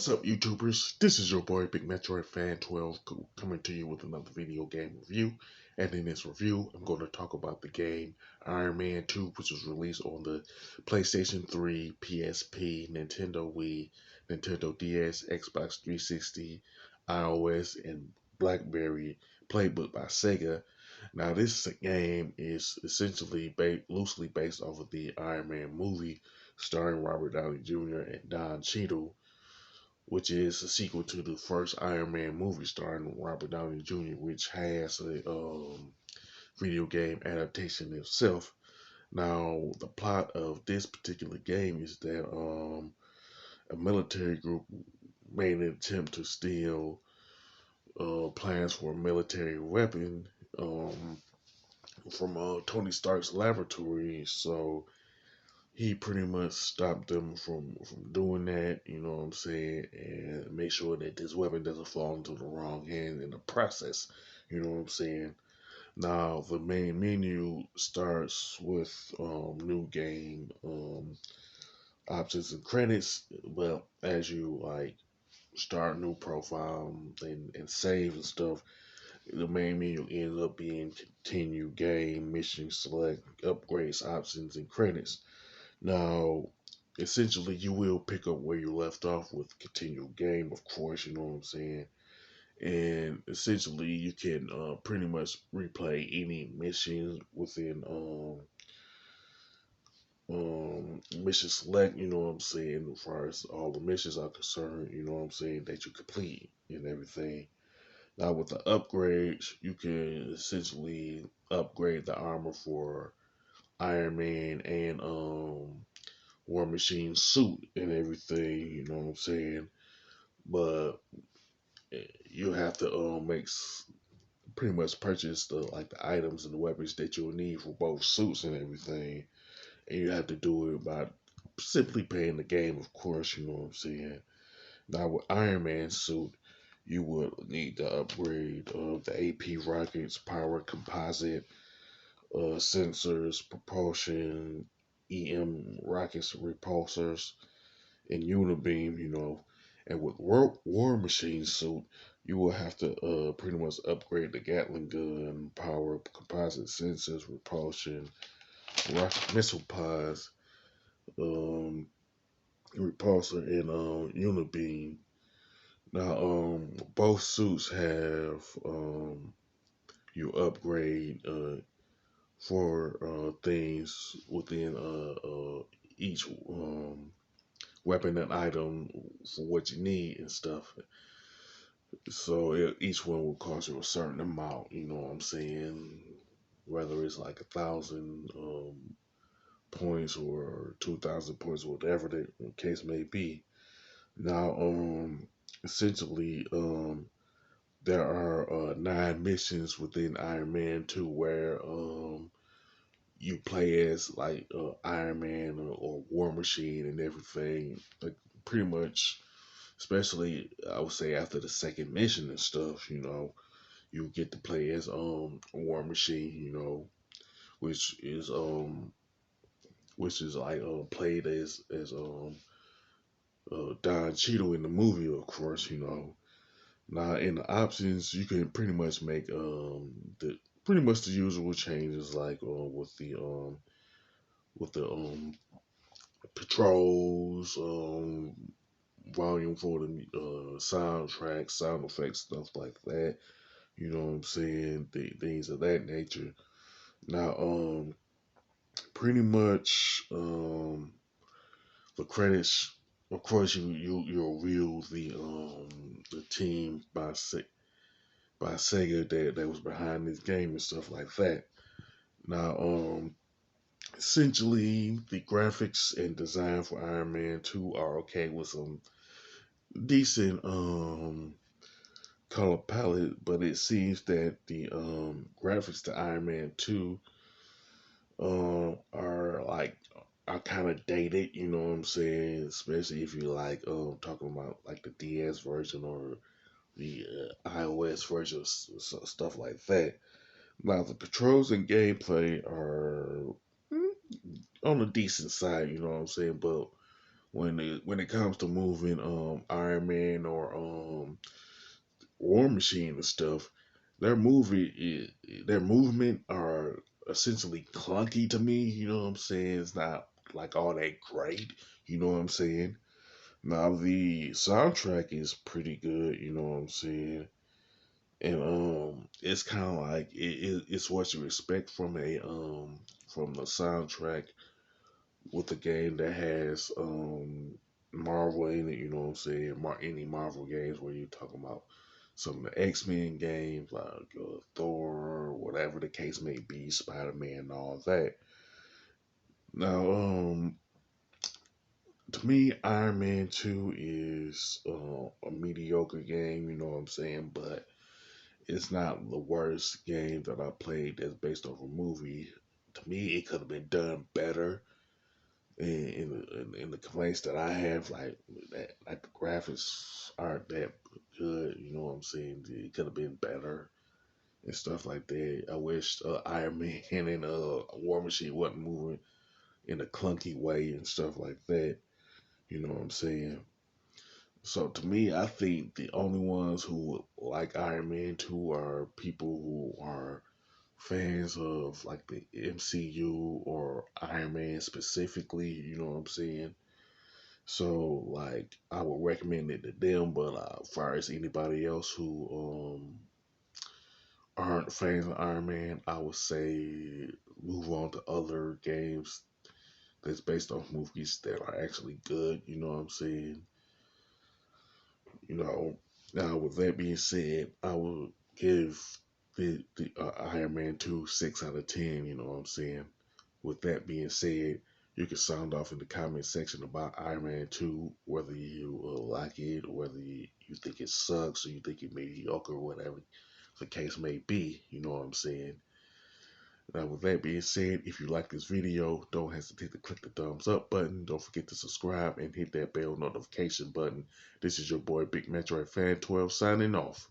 What's up, YouTubers? This is your boy Big Metroid Fan 12 coming to you with another video game review. And in this review, I'm going to talk about the game Iron Man 2, which was released on the PlayStation 3, PSP, Nintendo Wii, Nintendo DS, Xbox 360, iOS, and Blackberry playbook by Sega. Now, this game is essentially loosely based off of the Iron Man movie starring Robert Downey Jr. and Don Cheadle, which is a sequel to the first Iron Man movie starring Robert Downey Jr., which has a video game adaptation itself. Now, the plot of this particular game is that a military group made an attempt to steal plans for a military weapon from Tony Stark's laboratory. So he pretty much stopped them from doing that, you know what I'm saying, and make sure that this weapon doesn't fall into the wrong hand in the process, you know what I'm saying. Now the main menu starts with new game options and credits. Well, as you like start a new profile and save and stuff, the main menu ends up being continue game, mission select, upgrades, options, and credits. Now, essentially, you will pick up where you left off with continual game, of course, you know what I'm saying? And essentially, you can pretty much replay any mission within mission select, you know what I'm saying, as far as all the missions are concerned, you know what I'm saying, that you complete and everything. Now, with the upgrades, you can essentially upgrade the armor for Iron Man and War Machine suit and everything, you know what I'm saying? But you have to pretty much purchase the items and the weapons that you'll need for both suits and everything, and you have to do it by simply paying the game, of course, you know what I'm saying? Now with Iron Man suit, you would need to upgrade the AP rockets, power composite, sensors, propulsion, EM rockets repulsors, in Unibeam, you know, and with War Machine suit, you will have to pretty much upgrade the Gatling gun, power, composite sensors, repulsion, rocket missile pods, um, repulsor, and Unibeam. Now, both suits have you upgrade for things within each weapon and item for what you need and stuff. So each one will cost you a certain amount, you know what I'm saying? Whether it's like 1,000 points or 2,000 points, whatever the case may be. Now, essentially, there are 9 missions within Iron Man 2 where you play as like Iron Man or War Machine and everything. Like pretty much, especially I would say after the second mission and stuff, you know, you get to play as War Machine, you know, which is um which is like played as Don Cheadle in the movie, of course, you know. Now in the options, you can pretty much make the pretty much the usual changes like with the patrols, volume for the soundtrack, sound effects, stuff like that. You know what I'm saying? Things of that nature. Now, pretty much the credits. Of course, you'll reveal the team by Sega that was behind this game and stuff like that. Now, essentially, the graphics and design for Iron Man 2 are okay with some decent color palette, but it seems that the graphics to Iron Man 2 are like are kind of dated, you know what I'm saying? Especially if you like talking about like the DS version or the iOS version, stuff like that. Now the controls and gameplay are on the decent side, you know what I'm saying? But when it comes to moving Iron Man or War Machine and stuff, their movement are essentially clunky to me. You know what I'm saying? It's not like all that great. You know what I'm saying? Now the soundtrack is pretty good. You know what I'm saying? And it's kind of like it's what you expect from the soundtrack with a game that has Marvel in it. You know what I'm saying? Any Marvel games where you're talking about some of the X-Men games like Thor, whatever the case may be, Spider-Man, and all that. Now, to me, Iron Man 2 is a mediocre game. You know what I'm saying? But it's not the worst game that I played that's based off a movie. To me, it could have been done better. In the complaints that I have, like the graphics aren't that good. You know what I'm saying? It could have been better and stuff like that. I wish Iron Man and War Machine wasn't moving in a clunky way and stuff like that. You know what I'm saying? So to me, I think the only ones who like Iron Man 2 are people who are fans of like the MCU or Iron Man specifically. You know what I'm saying? So like I would recommend it to them, but as far as anybody else who aren't fans of Iron Man, I would say move on to other games that's based off movies that are actually good. You know what I'm saying? You know. Now with that being said, I will give the Iron Man 2 6 out of 10. You know what I'm saying? With that being said, you can sound off in the comment section about Iron Man 2, whether you like it, or whether you think it sucks, or you think it mediocre, or whatever the case may be. You know what I'm saying? Now, with that being said, if you like this video, don't hesitate to click the thumbs up button. Don't forget to subscribe and hit that bell notification button. This is your boy Big Metroid Fan 12 signing off.